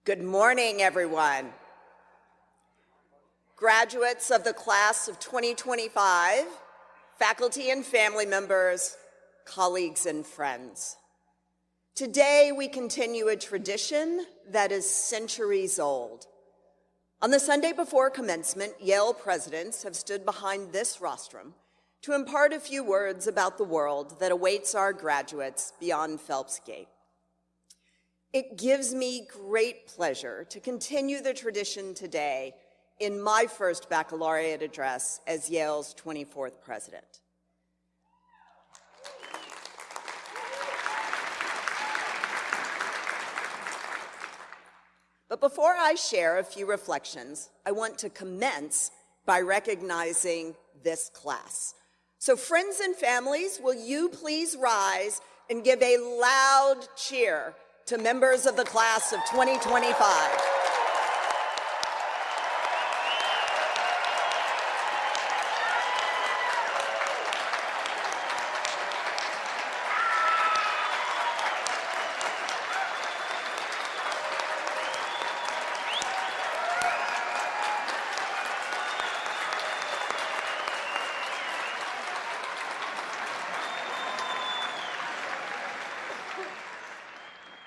Good morning, everyone. Graduates of the class of 2025, faculty and family members, colleagues and friends. Today, we continue a tradition that is centuries old. On the Sunday before commencement, Yale presidents have stood behind this rostrum to impart a few words about the world that awaits our graduates beyond Phelps Gate. It gives me great pleasure to continue the tradition today in my first baccalaureate address as Yale's 24th president. But before I share a few reflections, I want to commence by recognizing this class. So friends and families, will you please rise and give a loud cheer to members of the class of 2025.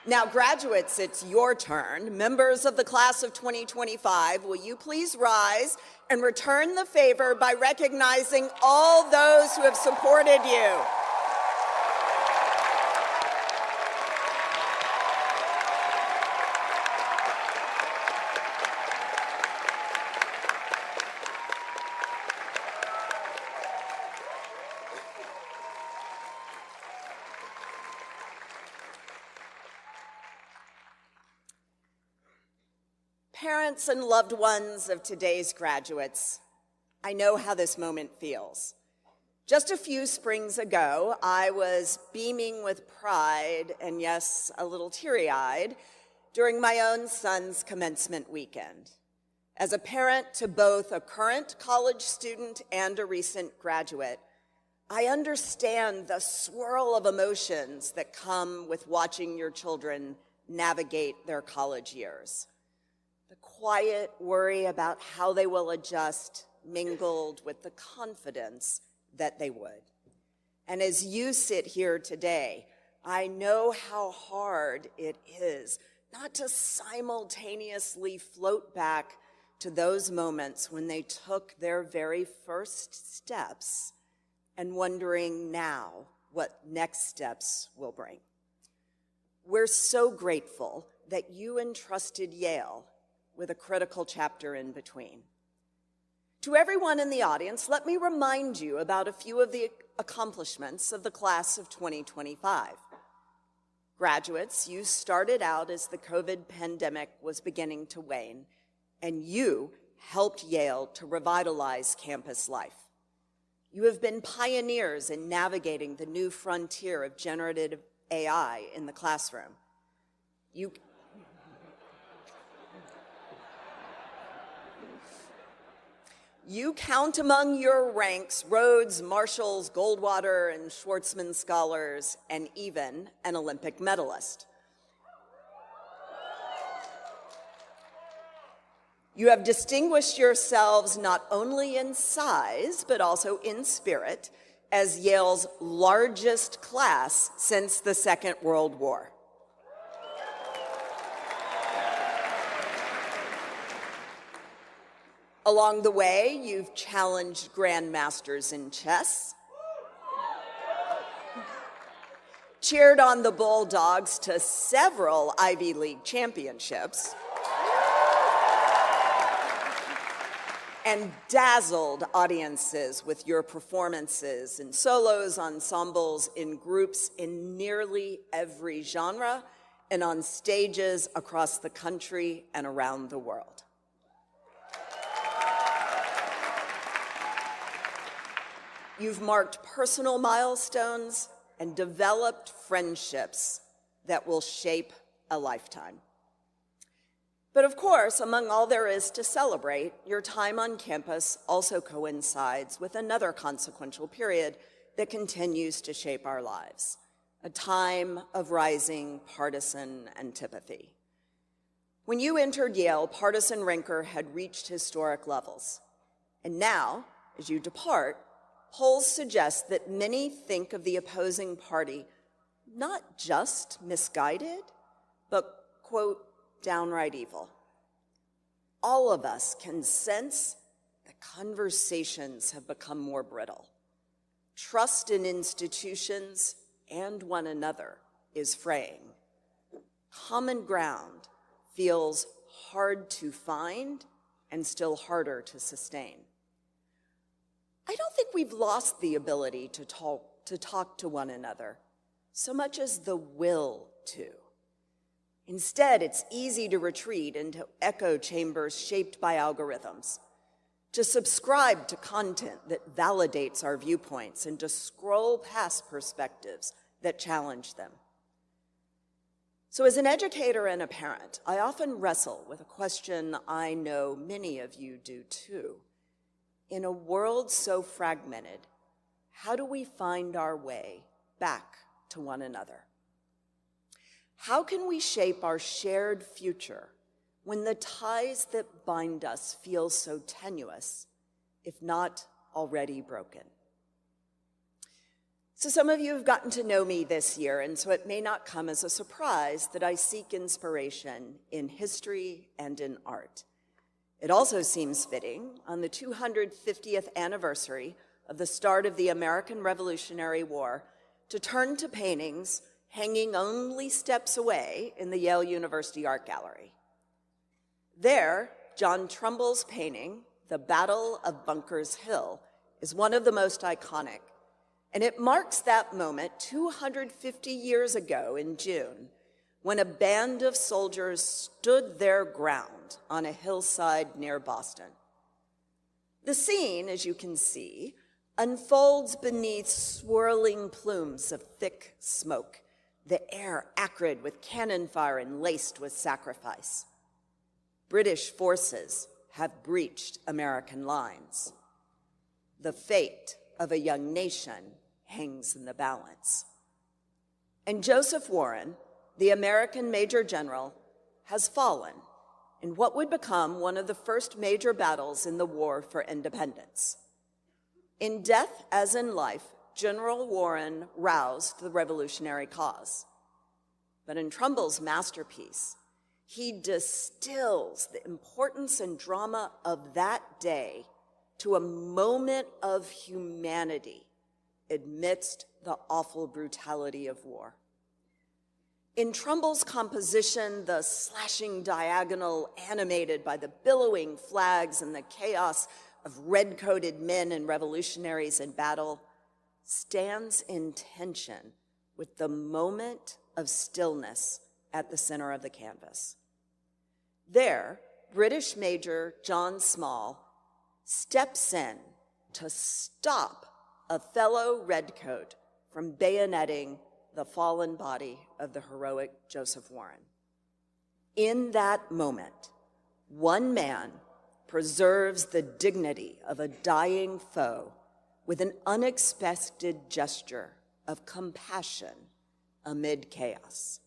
Now, graduates, it's your turn. Members of the class of 2025, will you please rise and return the favor by recognizing all those who have supported you? Parents and loved ones of today's graduates, I know how this moment feels. Just a few springs ago, I was beaming with pride and yes, a little teary-eyed during my own son's commencement weekend. As a parent to both a current college student and a recent graduate, I understand the swirl of emotions that come with watching your children navigate their college years. The quiet worry about how they will adjust mingled with the confidence that they would. And as you sit here today, I know how hard it is not to simultaneously float back to those moments when they took their very first steps and wondering now what next steps will bring. We're so grateful that you entrusted Yale with a critical chapter in between. To everyone in the audience, let me remind you about a few of the accomplishments of the class of 2025. Graduates, you started out as the COVID pandemic was beginning to wane, and you helped Yale to revitalize campus life. You have been pioneers in navigating the new frontier of generative AI in the classroom. You count among your ranks Rhodes, Marshalls, Goldwater, and Schwartzman scholars, and even an Olympic medalist. You have distinguished yourselves not only in size, but also in spirit, as Yale's largest class since the Second World War. Along the way, you've challenged grandmasters in chess, cheered on the Bulldogs to several Ivy League championships, and dazzled audiences with your performances in solos, ensembles, in groups in nearly every genre, and on stages across the country and around the world. You've marked personal milestones and developed friendships that will shape a lifetime. But of course, among all there is to celebrate, your time on campus also coincides with another consequential period that continues to shape our lives, a time of rising partisan antipathy. When you entered Yale, partisan rancor had reached historic levels. And now, as you depart, polls suggest that many think of the opposing party not just misguided, but, quote, downright evil. All of us can sense that conversations have become more brittle. Trust in institutions and one another is fraying. Common ground feels hard to find and still harder to sustain. I don't think we've lost the ability to talk to one another so much as the will to. Instead, it's easy to retreat into echo chambers shaped by algorithms, to subscribe to content that validates our viewpoints, and to scroll past perspectives that challenge them. So as an educator and a parent, I often wrestle with a question I know many of you do too. In a world so fragmented, how do we find our way back to one another? How can we shape our shared future when the ties that bind us feel so tenuous, if not already broken? So some of you have gotten to know me this year, and so it may not come as a surprise that I seek inspiration in history and in art. It also seems fitting, on the 250th anniversary of the start of the American Revolutionary War, to turn to paintings hanging only steps away in the Yale University Art Gallery. There, John Trumbull's painting, The Battle of Bunker's Hill, is one of the most iconic, and it marks that moment 250 years ago in June, when a band of soldiers stood their ground on a hillside near Boston. The scene, as you can see, unfolds beneath swirling plumes of thick smoke, the air acrid with cannon fire and laced with sacrifice. British forces have breached American lines. The fate of a young nation hangs in the balance. And Joseph Warren, the American Major General, has fallen in what would become one of the first major battles in the War for Independence. In death as in life, General Warren roused the revolutionary cause. But in Trumbull's masterpiece, he distills the importance and drama of that day to a moment of humanity amidst the awful brutality of war. In Trumbull's composition, the slashing diagonal animated by the billowing flags and the chaos of red-coated men and revolutionaries in battle stands in tension with the moment of stillness at the center of the canvas. There, British Major John Small steps in to stop a fellow redcoat from bayoneting the fallen body of the heroic Joseph Warren. In that moment, one man preserves the dignity of a dying foe with an unexpected gesture of compassion amid chaos.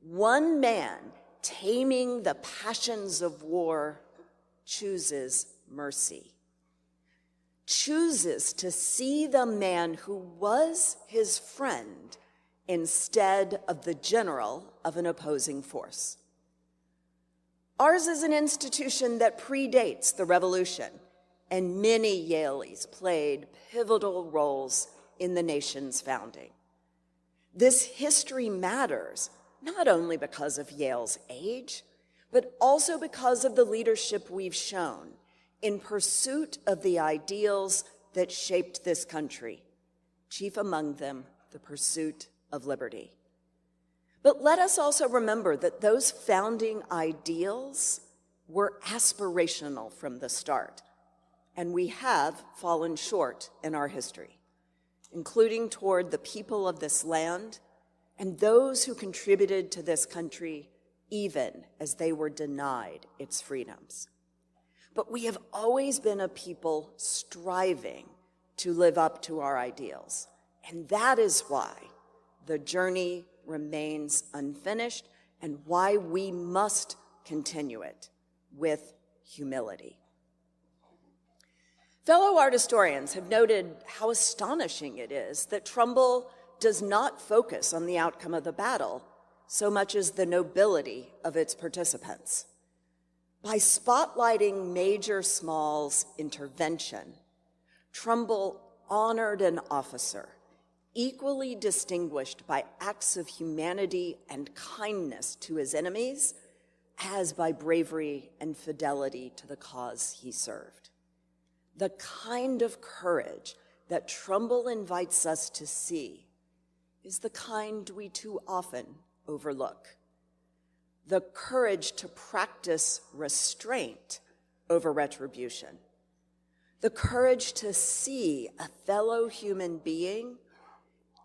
One man, taming the passions of war, chooses mercy, chooses to see the man who was his friend instead of the general of an opposing force. Ours is an institution that predates the revolution, and many Yaleys played pivotal roles in the nation's founding. This history matters not only because of Yale's age, but also because of the leadership we've shown in pursuit of the ideals that shaped this country, chief among them the pursuit of liberty. But let us also remember that those founding ideals were aspirational from the start, and we have fallen short in our history, including toward the people of this land and those who contributed to this country even as they were denied its freedoms. But we have always been a people striving to live up to our ideals, and that is why the journey remains unfinished and why we must continue it with humility. Fellow art historians have noted how astonishing it is that Trumbull does not focus on the outcome of the battle so much as the nobility of its participants. By spotlighting Major Small's intervention, Trumbull honored an officer equally distinguished by acts of humanity and kindness to his enemies as by bravery and fidelity to the cause he served. The kind of courage that Trumbull invites us to see is the kind we too often overlook. The courage to practice restraint over retribution. The courage to see a fellow human being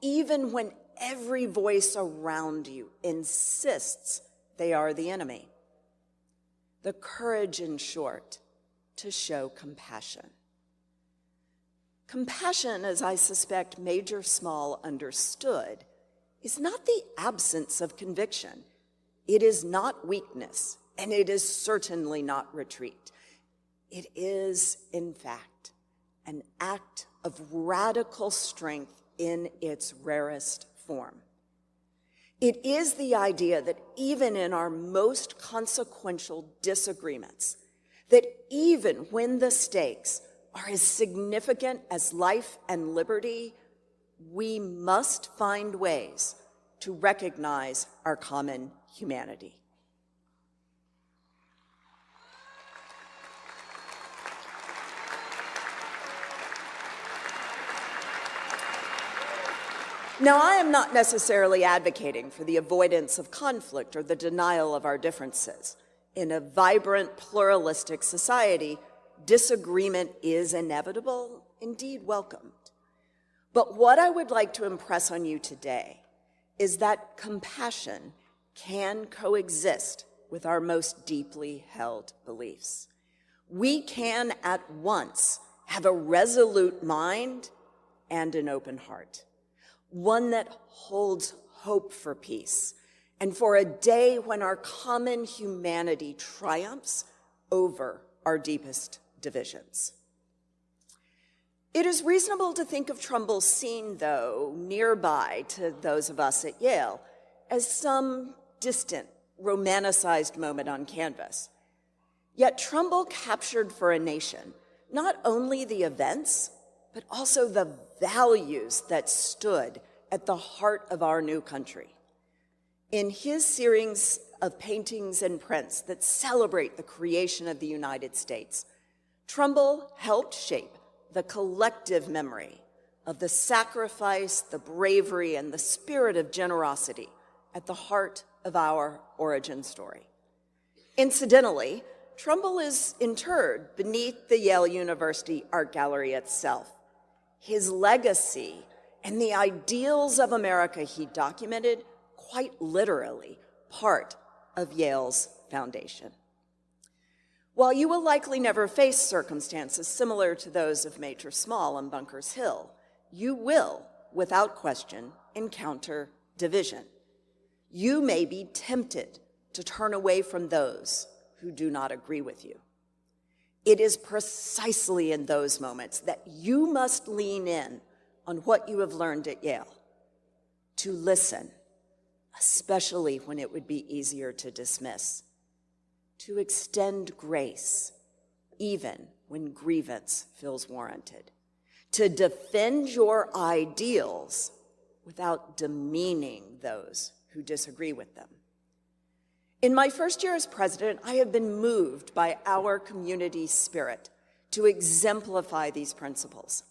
even when every voice around you insists they are the enemy. The courage, in short, to show compassion. Compassion, as I suspect Major Small understood, is not the absence of conviction. It is not weakness, and it is certainly not retreat. It is, in fact, an act of radical strength in its rarest form. It is the idea that even in our most consequential disagreements, that even when the stakes are as significant as life and liberty, we must find ways to recognize our common humanity. Now, I am not necessarily advocating for the avoidance of conflict or the denial of our differences. In a vibrant, pluralistic society, disagreement is inevitable, indeed welcomed. But what I would like to impress on you today is that compassion can coexist with our most deeply held beliefs. We can at once have a resolute mind and an open heart, one that holds hope for peace and for a day when our common humanity triumphs over our deepest divisions. It is reasonable to think of Trumbull's scene, though, nearby to those of us at Yale, as some distant, romanticized moment on canvas. Yet Trumbull captured for a nation not only the events, but also the values that stood at the heart of our new country. In his series of paintings and prints that celebrate the creation of the United States, Trumbull helped shape the collective memory of the sacrifice, the bravery, and the spirit of generosity at the heart of our origin story. Incidentally, Trumbull is interred beneath the Yale University Art Gallery itself. His legacy and the ideals of America he documented, quite literally, part of Yale's foundation. While you will likely never face circumstances similar to those of Major Small on Bunker's Hill, you will, without question, encounter division. You may be tempted to turn away from those who do not agree with you. It is precisely in those moments that you must lean in on what you have learned at Yale, to listen, especially when it would be easier to dismiss, to extend grace, even when grievance feels warranted, to defend your ideals without demeaning those who disagree with them. In my first year as president, I have been moved by our community's spirit to exemplify these principles.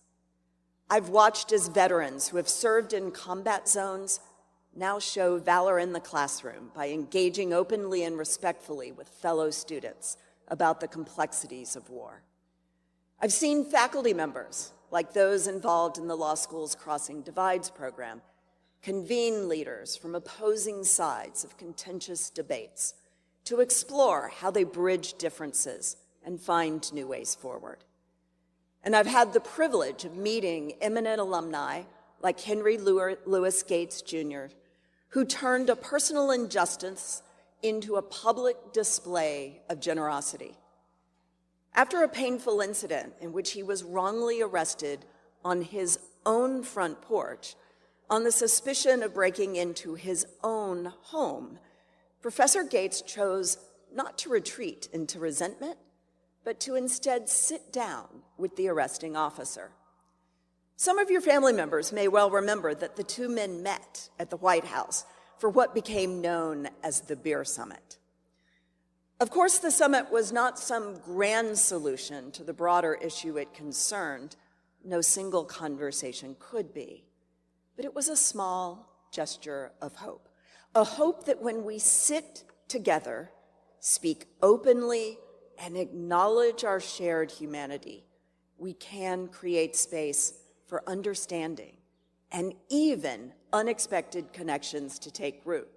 I've watched as veterans who have served in combat zones now show valor in the classroom by engaging openly and respectfully with fellow students about the complexities of war. I've seen faculty members, like those involved in the law school's Crossing Divides program, convene leaders from opposing sides of contentious debates to explore how they bridge differences and find new ways forward. And I've had the privilege of meeting eminent alumni like Henry Louis Gates, Jr., who turned a personal injustice into a public display of generosity. After a painful incident in which he was wrongly arrested on his own front porch on the suspicion of breaking into his own home, Professor Gates chose not to retreat into resentment, but to instead sit down with the arresting officer. Some of your family members may well remember that the two men met at the White House for what became known as the Beer Summit. Of course, the summit was not some grand solution to the broader issue it concerned. No single conversation could be. But it was a small gesture of hope, a hope that when we sit together, speak openly, and acknowledge our shared humanity, we can create space for understanding and even unexpected connections to take root.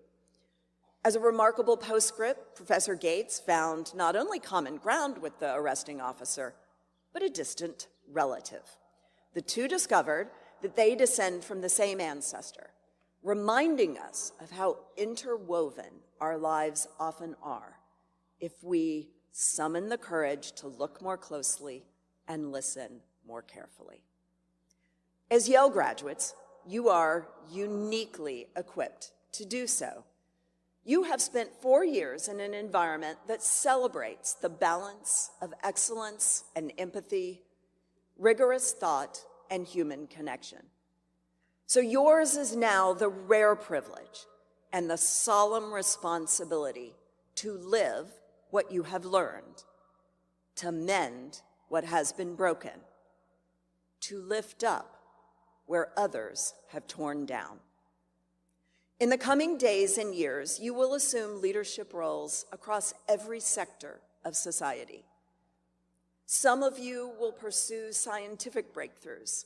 As a remarkable postscript, Professor Gates found not only common ground with the arresting officer, but a distant relative. The two discovered that they descend from the same ancestor, reminding us of how interwoven our lives often are if we summon the courage to look more closely and listen more carefully. As Yale graduates, you are uniquely equipped to do so. You have spent 4 years in an environment that celebrates the balance of excellence and empathy, rigorous thought, and human connection. So yours is now the rare privilege and the solemn responsibility to live what you have learned, to mend what has been broken, to lift up where others have torn down. In the coming days and years, you will assume leadership roles across every sector of society. Some of you will pursue scientific breakthroughs,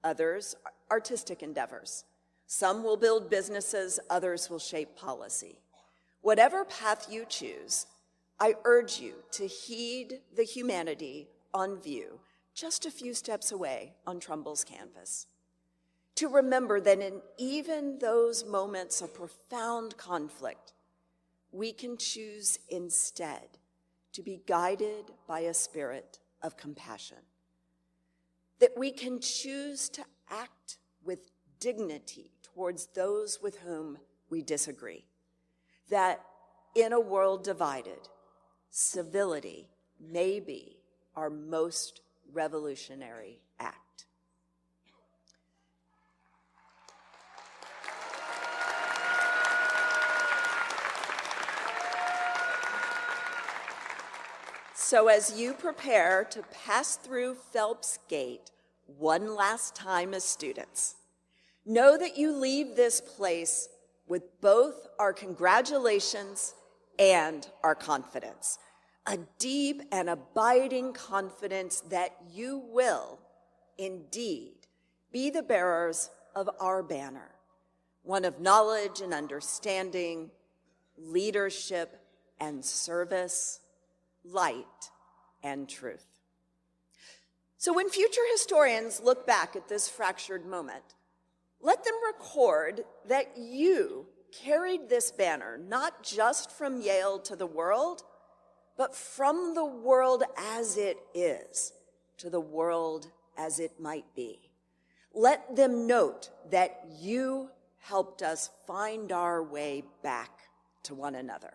others artistic endeavors. Some will build businesses, others will shape policy. Whatever path you choose, I urge you to heed the humanity on view just a few steps away on Trumbull's canvas. To remember that in even those moments of profound conflict, we can choose instead to be guided by a spirit of compassion. That we can choose to act with dignity towards those with whom we disagree. That in a world divided, civility may be our most revolutionary act. So as you prepare to pass through Phelps Gate one last time as students, know that you leave this place with both our congratulations and our confidence, a deep and abiding confidence that you will indeed be the bearers of our banner, one of knowledge and understanding, leadership and service, light and truth. So when future historians look back at this fractured moment, let them record that you carried this banner not just from Yale to the world, but from the world as it is to the world as it might be. Let them note that you helped us find our way back to one another.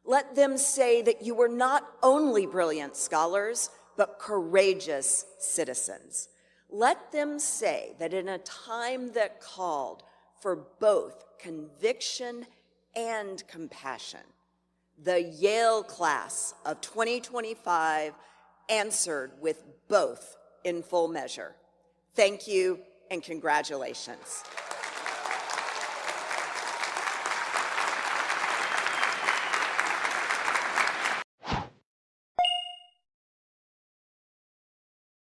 Let them say that you were not only brilliant scholars, but courageous citizens. Let them say that in a time that called for both conviction and compassion, the Yale class of 2025 answered with both in full measure. Thank you and congratulations.